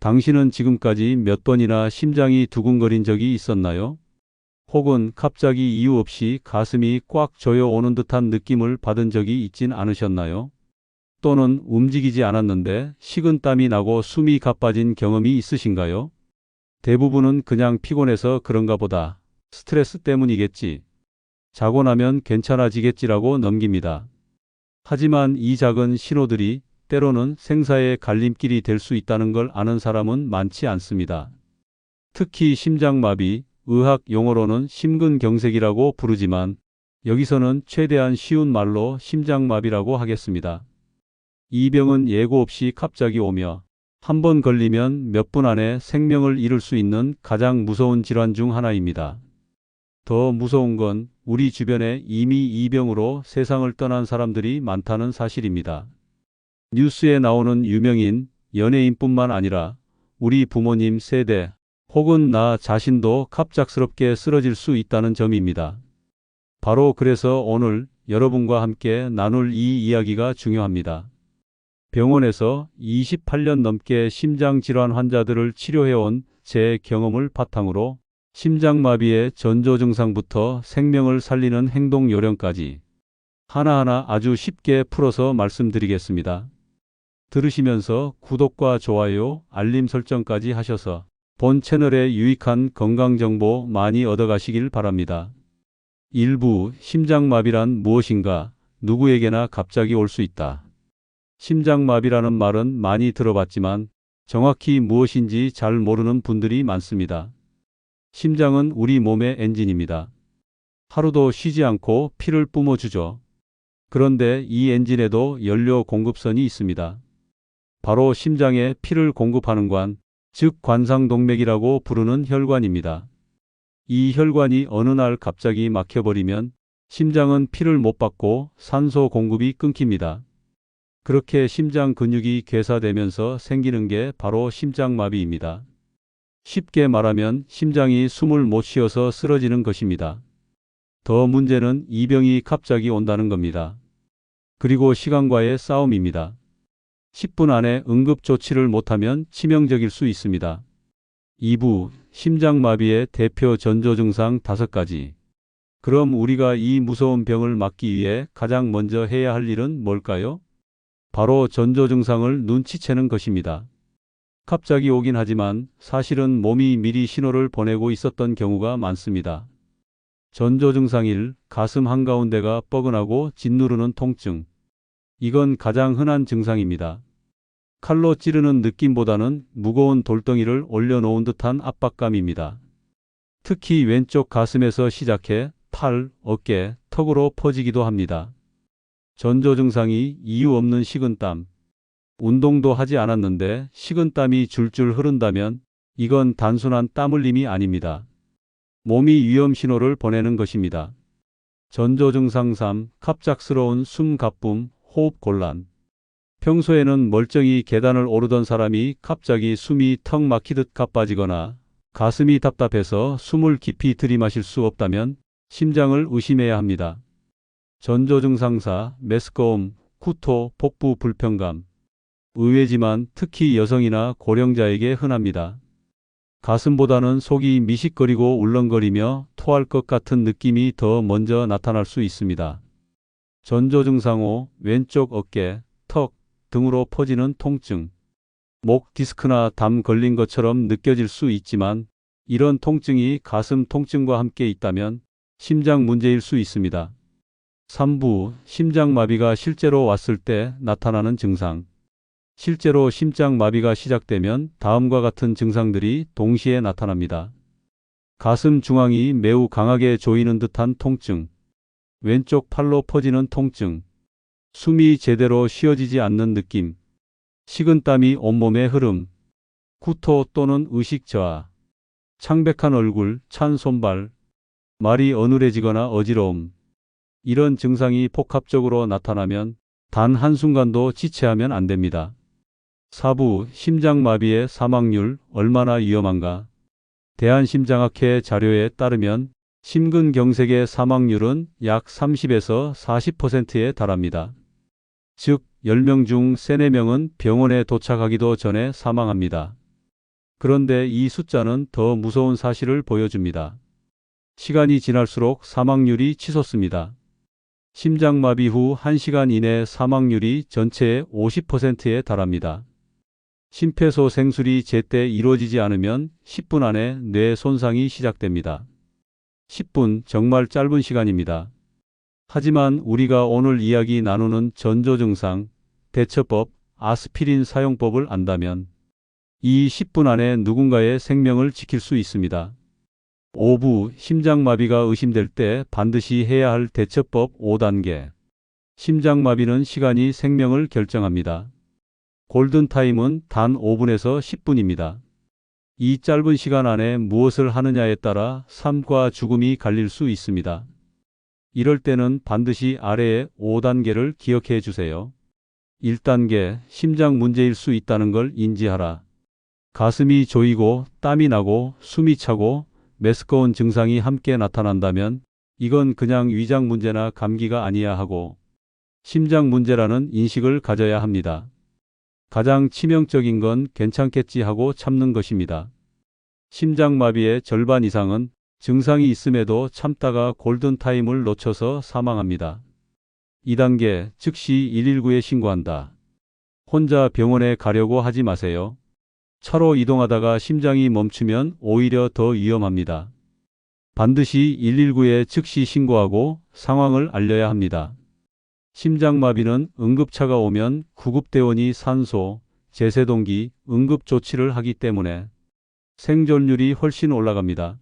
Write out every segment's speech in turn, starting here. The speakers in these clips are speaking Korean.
당신은 지금까지 몇 번이나 심장이 두근거린 적이 있었나요? 혹은 갑자기 이유 없이 가슴이 꽉 조여오는 듯한 느낌을 받은 적이 있진 않으셨나요? 또는 움직이지 않았는데 식은땀이 나고 숨이 가빠진 경험이 있으신가요? 대부분은 그냥 피곤해서 그런가 보다. 스트레스 때문이겠지. 자고 나면 괜찮아지겠지라고 넘깁니다. 하지만 이 작은 신호들이 때로는 생사의 갈림길이 될 수 있다는 걸 아는 사람은 많지 않습니다. 특히 심장마비, 의학 용어로는 심근경색이라고 부르지만 여기서는 최대한 쉬운 말로 심장마비라고 하겠습니다. 이 병은 예고 없이 갑자기 오며 한 번 걸리면 몇 분 안에 생명을 잃을 수 있는 가장 무서운 질환 중 하나입니다. 더 무서운 건 우리 주변에 이미 이 병으로 세상을 떠난 사람들이 많다는 사실입니다. 뉴스에 나오는 유명인, 연예인뿐만 아니라 우리 부모님 세대 혹은 나 자신도 갑작스럽게 쓰러질 수 있다는 점입니다. 바로 그래서 오늘 여러분과 함께 나눌 이 이야기가 중요합니다. 병원에서 28년 넘게 심장질환 환자들을 치료해온 제 경험을 바탕으로 심장마비의 전조 증상부터 생명을 살리는 행동 요령까지 하나하나 아주 쉽게 풀어서 말씀드리겠습니다. 들으시면서 구독과 좋아요, 알림 설정까지 하셔서 본 채널의 유익한 건강정보 많이 얻어가시길 바랍니다. 1부 심장마비란 무엇인가? 누구에게나 갑자기 올 수 있다. 심장마비라는 말은 많이 들어봤지만 정확히 무엇인지 잘 모르는 분들이 많습니다. 심장은 우리 몸의 엔진입니다. 하루도 쉬지 않고 피를 뿜어주죠. 그런데 이 엔진에도 연료 공급선이 있습니다. 바로 심장에 피를 공급하는 관, 즉 관상동맥이라고 부르는 혈관입니다. 이 혈관이 어느 날 갑자기 막혀버리면 심장은 피를 못 받고 산소 공급이 끊깁니다. 그렇게 심장 근육이 괴사되면서 생기는 게 바로 심장마비입니다. 쉽게 말하면 심장이 숨을 못 쉬어서 쓰러지는 것입니다. 더 문제는 이 병이 갑자기 온다는 겁니다. 그리고 시간과의 싸움입니다. 10분 안에 응급조치를 못하면 치명적일 수 있습니다. 2부 심장마비의 대표 전조증상 5가지. 그럼 우리가 이 무서운 병을 막기 위해 가장 먼저 해야 할 일은 뭘까요? 바로 전조증상을 눈치채는 것입니다. 갑자기 오긴 하지만 사실은 몸이 미리 신호를 보내고 있었던 경우가 많습니다. 전조증상 1. 가슴 한가운데가 뻐근하고 짓누르는 통증. 이건 가장 흔한 증상입니다. 칼로 찌르는 느낌보다는 무거운 돌덩이를 올려놓은 듯한 압박감입니다. 특히 왼쪽 가슴에서 시작해 팔, 어깨, 턱으로 퍼지기도 합니다. 전조 증상이 이유 없는 식은땀. 운동도 하지 않았는데 식은땀이 줄줄 흐른다면 이건 단순한 땀 흘림이 아닙니다. 몸이 위험 신호를 보내는 것입니다. 전조 증상 3. 갑작스러운 숨 가쁨, 호흡 곤란. 평소에는 멀쩡히 계단을 오르던 사람이 갑자기 숨이 턱 막히듯 가빠지거나 가슴이 답답해서 숨을 깊이 들이마실 수 없다면 심장을 의심해야 합니다. 전조 증상 4. 메스꺼움, 구토, 복부 불편감. 의외지만 특히 여성이나 고령자에게 흔합니다. 가슴보다는 속이 미식거리고 울렁거리며 토할 것 같은 느낌이 더 먼저 나타날 수 있습니다. 전조 증상 5. 왼쪽 어깨, 턱 등으로 퍼지는 통증. 목 디스크나 담 걸린 것처럼 느껴질 수 있지만 이런 통증이 가슴 통증과 함께 있다면 심장 문제일 수 있습니다. 3부 심장마비가 실제로 왔을 때 나타나는 증상. 실제로 심장마비가 시작되면 다음과 같은 증상들이 동시에 나타납니다. 가슴 중앙이 매우 강하게 조이는 듯한 통증. 왼쪽 팔로 퍼지는 통증. 숨이 제대로 쉬어지지 않는 느낌. 식은땀이 온몸에 흐름. 구토 또는 의식 저하. 창백한 얼굴, 찬 손발. 말이 어눌해지거나 어지러움. 이런 증상이 복합적으로 나타나면 단 한순간도 지체하면 안 됩니다. 4부 심장마비의 사망률 얼마나 위험한가? 대한심장학회 자료에 따르면 심근경색의 사망률은 약 30에서 40%에 달합니다. 즉 10명 중 3, 4명은 병원에 도착하기도 전에 사망합니다. 그런데 이 숫자는 더 무서운 사실을 보여줍니다. 시간이 지날수록 사망률이 치솟습니다. 심장마비 후 1시간 이내 사망률이 전체의 50%에 달합니다. 심폐소생술이 제때 이루어지지 않으면 10분 안에 뇌 손상이 시작됩니다. 10분 정말 짧은 시간입니다. 하지만 우리가 오늘 이야기 나누는 전조증상, 대처법, 아스피린 사용법을 안다면 이 10분 안에 누군가의 생명을 지킬 수 있습니다. 5부 심장마비가 의심될 때 반드시 해야 할 대처법 5단계. 심장마비는 시간이 생명을 결정합니다. 골든타임은 단 5분에서 10분입니다. 이 짧은 시간 안에 무엇을 하느냐에 따라 삶과 죽음이 갈릴 수 있습니다. 이럴 때는 반드시 아래의 5단계를 기억해 주세요. 1단계, 심장 문제일 수 있다는 걸 인지하라. 가슴이 조이고 땀이 나고 숨이 차고 메스꺼운 증상이 함께 나타난다면 이건 그냥 위장 문제나 감기가 아니야 하고 심장 문제라는 인식을 가져야 합니다. 가장 치명적인 건 괜찮겠지 하고 참는 것입니다. 심장마비의 절반 이상은 증상이 있음에도 참다가 골든타임을 놓쳐서 사망합니다. 2단계, 즉시 119에 신고한다. 혼자 병원에 가려고 하지 마세요. 차로 이동하다가 심장이 멈추면 오히려 더 위험합니다. 반드시 119에 즉시 신고하고 상황을 알려야 합니다. 심장마비는 응급차가 오면 구급대원이 산소, 제세동기, 응급조치를 하기 때문에 생존율이 훨씬 올라갑니다.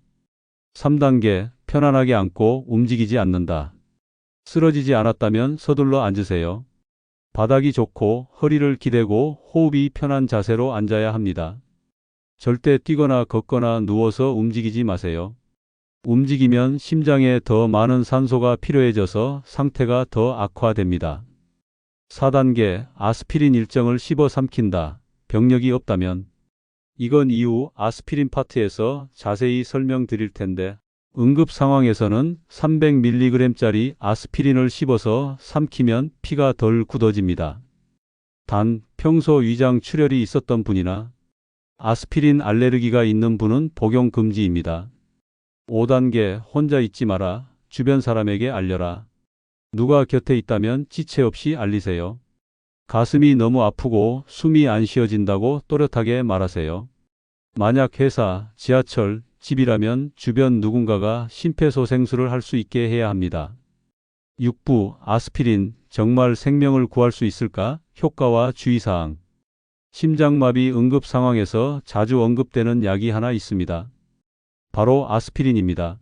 3단계, 편안하게 앉고 움직이지 않는다. 쓰러지지 않았다면 서둘러 앉으세요. 바닥이 좋고 허리를 기대고 호흡이 편한 자세로 앉아야 합니다. 절대 뛰거나 걷거나 누워서 움직이지 마세요. 움직이면 심장에 더 많은 산소가 필요해져서 상태가 더 악화됩니다. 4단계, 아스피린 일정을 씹어 삼킨다. 병력이 없다면 이건 이후 아스피린 파트에서 자세히 설명드릴 텐데 응급 상황에서는 300mg짜리 아스피린을 씹어서 삼키면 피가 덜 굳어집니다. 단 평소 위장 출혈이 있었던 분이나 아스피린 알레르기가 있는 분은 복용 금지입니다. 5단계, 혼자 있지 마라. 주변 사람에게 알려라. 누가 곁에 있다면 지체 없이 알리세요. 가슴이 너무 아프고 숨이 안 쉬어진다고 또렷하게 말하세요. 만약 회사, 지하철, 집이라면 주변 누군가가 심폐소생술을 할 수 있게 해야 합니다. 6부, 아스피린, 정말 생명을 구할 수 있을까? 효과와 주의사항. 심장마비 응급 상황에서 자주 언급되는 약이 하나 있습니다. 바로 아스피린입니다.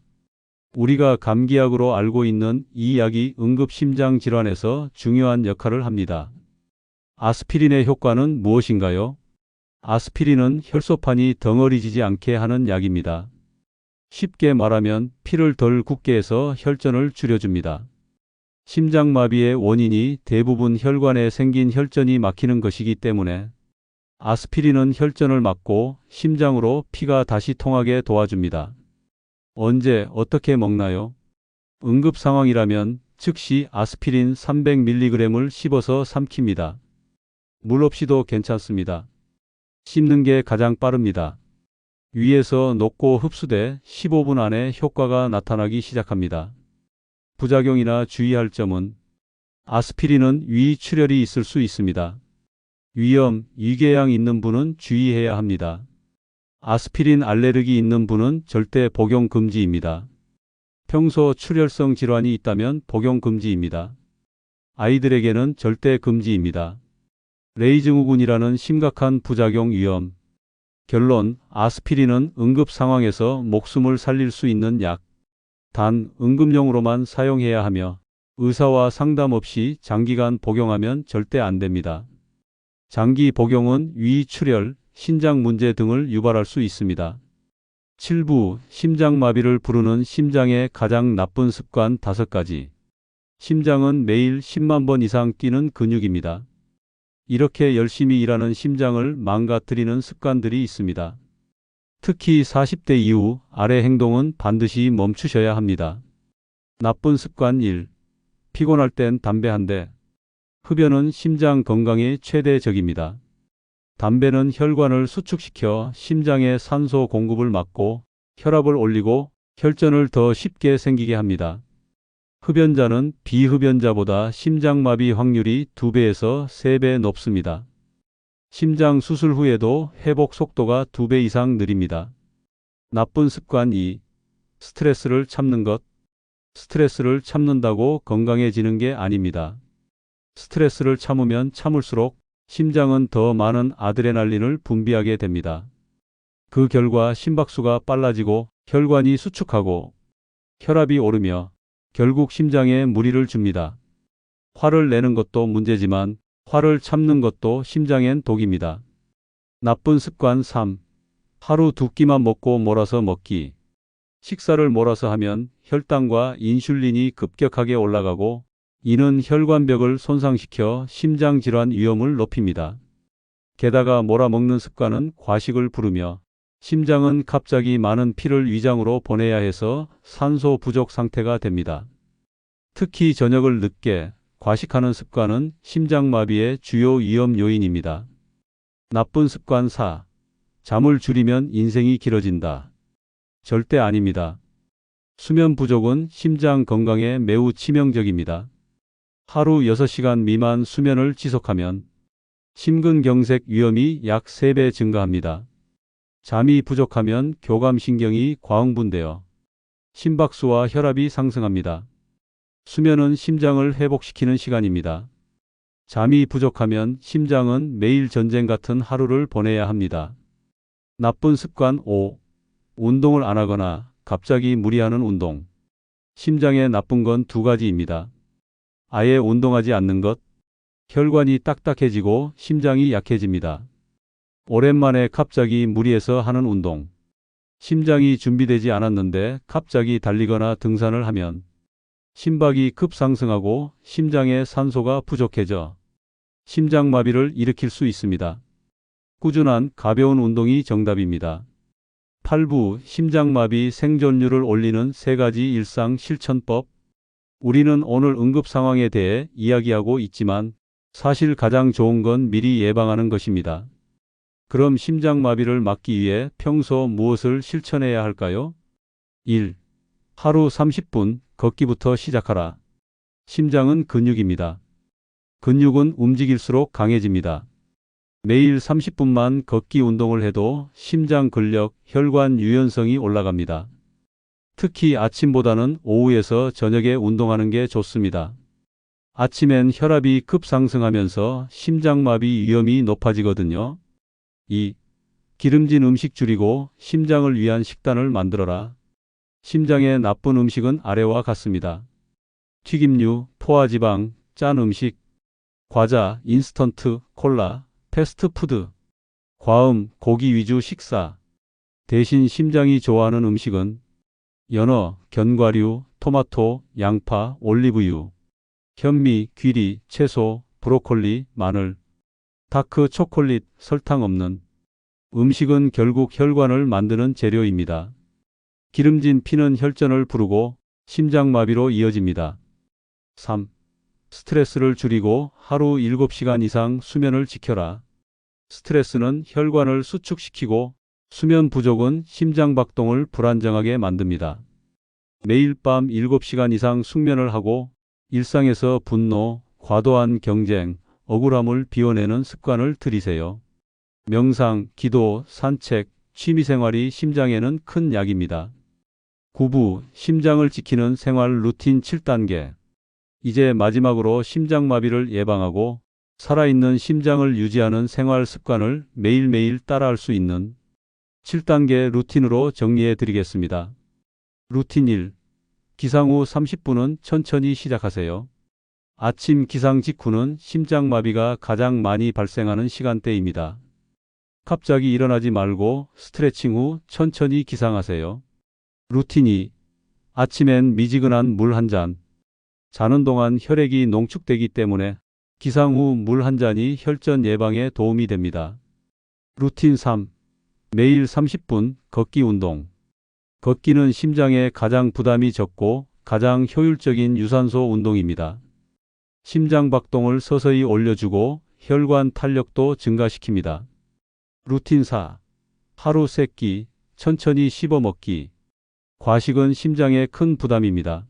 우리가 감기약으로 알고 있는 이 약이 응급 심장 질환에서 중요한 역할을 합니다. 아스피린의 효과는 무엇인가요? 아스피린은 혈소판이 덩어리지지 않게 하는 약입니다. 쉽게 말하면 피를 덜 굳게 해서 혈전을 줄여줍니다. 심장마비의 원인이 대부분 혈관에 생긴 혈전이 막히는 것이기 때문에 아스피린은 혈전을 막고 심장으로 피가 다시 통하게 도와줍니다. 언제 어떻게 먹나요? 응급 상황이라면 즉시 아스피린 300mg을 씹어서 삼킵니다. 물 없이도 괜찮습니다. 씹는 게 가장 빠릅니다. 위에서 녹고 흡수돼 15분 안에 효과가 나타나기 시작합니다. 부작용이나 주의할 점은 아스피린은 위 출혈이 있을 수 있습니다. 위염, 위궤양 있는 분은 주의해야 합니다. 아스피린 알레르기 있는 분은 절대 복용 금지입니다. 평소 출혈성 질환이 있다면 복용 금지입니다. 아이들에게는 절대 금지입니다. 레이 증후군이라는 심각한 부작용 위험. 결론, 아스피린은 응급 상황에서 목숨을 살릴 수 있는 약. 단, 응급용으로만 사용해야 하며 의사와 상담 없이 장기간 복용하면 절대 안 됩니다. 장기 복용은 위 출혈, 신장 문제 등을 유발할 수 있습니다. 7부, 심장마비를 부르는 심장의 가장 나쁜 습관 5가지. 심장은 매일 10만 번 이상 뛰는 근육입니다. 이렇게 열심히 일하는 심장을 망가뜨리는 습관들이 있습니다. 특히 40대 이후 아래 행동은 반드시 멈추셔야 합니다. 나쁜 습관 1. 피곤할 땐 담배 한 대. 흡연은 심장 건강에 최대 적입니다. 담배는 혈관을 수축시켜 심장의 산소 공급을 막고 혈압을 올리고 혈전을 더 쉽게 생기게 합니다. 흡연자는 비흡연자보다 심장마비 확률이 2배에서 3배 높습니다. 심장 수술 후에도 회복 속도가 2배 이상 느립니다. 나쁜 습관 2. 스트레스를 참는 것. 스트레스를 참는다고 건강해지는 게 아닙니다. 스트레스를 참으면 참을수록 심장은 더 많은 아드레날린을 분비하게 됩니다. 그 결과 심박수가 빨라지고 혈관이 수축하고 혈압이 오르며 결국 심장에 무리를 줍니다. 화를 내는 것도 문제지만 화를 참는 것도 심장엔 독입니다. 나쁜 습관 3. 하루 2끼만 먹고 몰아서 먹기. 식사를 몰아서 하면 혈당과 인슐린이 급격하게 올라가고 이는 혈관벽을 손상시켜 심장질환 위험을 높입니다. 게다가 몰아먹는 습관은 과식을 부르며 심장은 갑자기 많은 피를 위장으로 보내야 해서 산소 부족 상태가 됩니다. 특히 저녁을 늦게 과식하는 습관은 심장마비의 주요 위험 요인입니다. 나쁜 습관 4. 잠을 줄이면 인생이 길어진다. 절대 아닙니다. 수면 부족은 심장 건강에 매우 치명적입니다. 하루 6시간 미만 수면을 지속하면 심근경색 위험이 약 3배 증가합니다. 잠이 부족하면 교감신경이 과흥분되어 심박수와 혈압이 상승합니다. 수면은 심장을 회복시키는 시간입니다. 잠이 부족하면 심장은 매일 전쟁 같은 하루를 보내야 합니다. 나쁜 습관 5. 운동을 안 하거나 갑자기 무리하는 운동. 심장에 나쁜 건 2가지입니다. 아예 운동하지 않는 것. 혈관이 딱딱해지고 심장이 약해집니다. 오랜만에 갑자기 무리해서 하는 운동. 심장이 준비되지 않았는데 갑자기 달리거나 등산을 하면 심박이 급상승하고 심장에 산소가 부족해져 심장마비를 일으킬 수 있습니다. 꾸준한 가벼운 운동이 정답입니다. 8부 심장마비 생존율을 올리는 3가지 일상 실천법. 우리는 오늘 응급 상황에 대해 이야기하고 있지만 사실 가장 좋은 건 미리 예방하는 것입니다. 그럼 심장마비를 막기 위해 평소 무엇을 실천해야 할까요? 1. 하루 30분 걷기부터 시작하라. 심장은 근육입니다. 근육은 움직일수록 강해집니다. 매일 30분만 걷기 운동을 해도 심장 근력, 혈관 유연성이 올라갑니다. 특히 아침보다는 오후에서 저녁에 운동하는 게 좋습니다. 아침엔 혈압이 급상승하면서 심장마비 위험이 높아지거든요. 2. 기름진 음식 줄이고 심장을 위한 식단을 만들어라. 심장에 나쁜 음식은 아래와 같습니다. 튀김류, 포화지방, 짠 음식, 과자, 인스턴트, 콜라, 패스트푸드, 과음, 고기 위주 식사. 대신 심장이 좋아하는 음식은 연어, 견과류, 토마토, 양파, 올리브유, 현미, 귀리, 채소, 브로콜리, 마늘, 다크 초콜릿, 설탕 없는 음식은 결국 혈관을 만드는 재료입니다. 기름진 피는 혈전을 부르고 심장마비로 이어집니다. 3. 스트레스를 줄이고 하루 7시간 이상 수면을 지켜라. 스트레스는 혈관을 수축시키고 수면 부족은 심장박동을 불안정하게 만듭니다. 매일 밤 7시간 이상 숙면을 하고 일상에서 분노, 과도한 경쟁, 억울함을 비워내는 습관을 들이세요. 명상, 기도, 산책, 취미생활이 심장에는 큰 약입니다. 9부 심장을 지키는 생활 루틴 7단계. 이제 마지막으로 심장마비를 예방하고 살아있는 심장을 유지하는 생활 습관을 매일매일 따라할 수 있는 7단계 루틴으로 정리해 드리겠습니다. 루틴 1. 기상 후 30분은 천천히 시작하세요. 아침 기상 직후는 심장마비가 가장 많이 발생하는 시간대입니다. 갑자기 일어나지 말고 스트레칭 후 천천히 기상하세요. 루틴 2. 아침엔 미지근한 물 한 잔. 자는 동안 혈액이 농축되기 때문에 기상 후 물 한 잔이 혈전 예방에 도움이 됩니다. 루틴 3. 매일 30분 걷기 운동. 걷기는 심장에 가장 부담이 적고 가장 효율적인 유산소 운동입니다. 심장 박동을 서서히 올려주고 혈관 탄력도 증가시킵니다. 루틴 4. 하루 3끼, 천천히 씹어 먹기. 과식은 심장에 큰 부담입니다.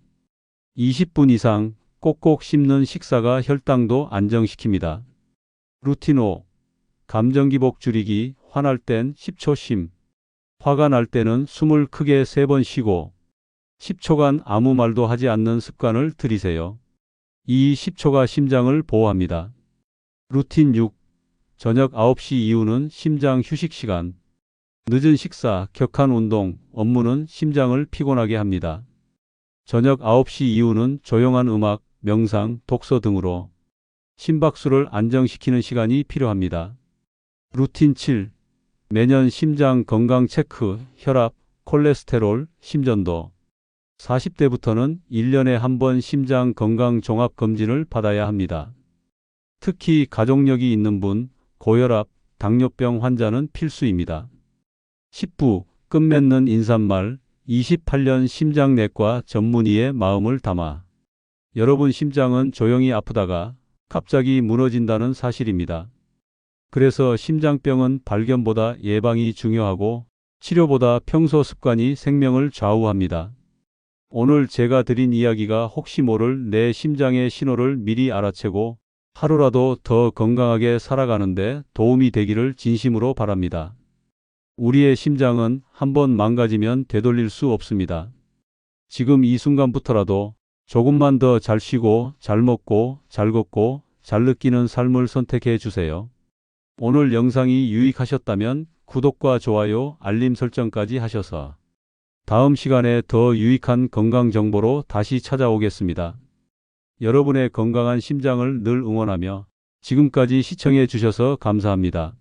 20분 이상 꼭꼭 씹는 식사가 혈당도 안정시킵니다. 루틴 5. 감정 기복 줄이기. 화날 땐 10초 쉼. 화가 날 때는 숨을 크게 3번 쉬고 10초간 아무 말도 하지 않는 습관을 들이세요. 이 10초가 심장을 보호합니다. 루틴 6. 저녁 9시 이후는 심장 휴식 시간. 늦은 식사, 격한 운동, 업무는 심장을 피곤하게 합니다. 저녁 9시 이후는 조용한 음악, 명상, 독서 등으로 심박수를 안정시키는 시간이 필요합니다. 루틴 7. 매년 심장 건강 체크, 혈압, 콜레스테롤, 심전도. 40대부터는 1년에 한 번 심장 건강 종합 검진을 받아야 합니다. 특히 가족력이 있는 분, 고혈압, 당뇨병 환자는 필수입니다. 10부 끝맺는 인사말. 28년 심장내과 전문의의 마음을 담아. 여러분 심장은 조용히 아프다가 갑자기 무너진다는 사실입니다. 그래서 심장병은 발견보다 예방이 중요하고 치료보다 평소 습관이 생명을 좌우합니다. 오늘 제가 드린 이야기가 혹시 모를 내 심장의 신호를 미리 알아채고 하루라도 더 건강하게 살아가는데 도움이 되기를 진심으로 바랍니다. 우리의 심장은 한번 망가지면 되돌릴 수 없습니다. 지금 이 순간부터라도 조금만 더 잘 쉬고 잘 먹고 잘 걷고 잘 느끼는 삶을 선택해 주세요. 오늘 영상이 유익하셨다면 구독과 좋아요, 알림 설정까지 하셔서 다음 시간에 더 유익한 건강 정보로 다시 찾아오겠습니다. 여러분의 건강한 심장을 늘 응원하며 지금까지 시청해 주셔서 감사합니다.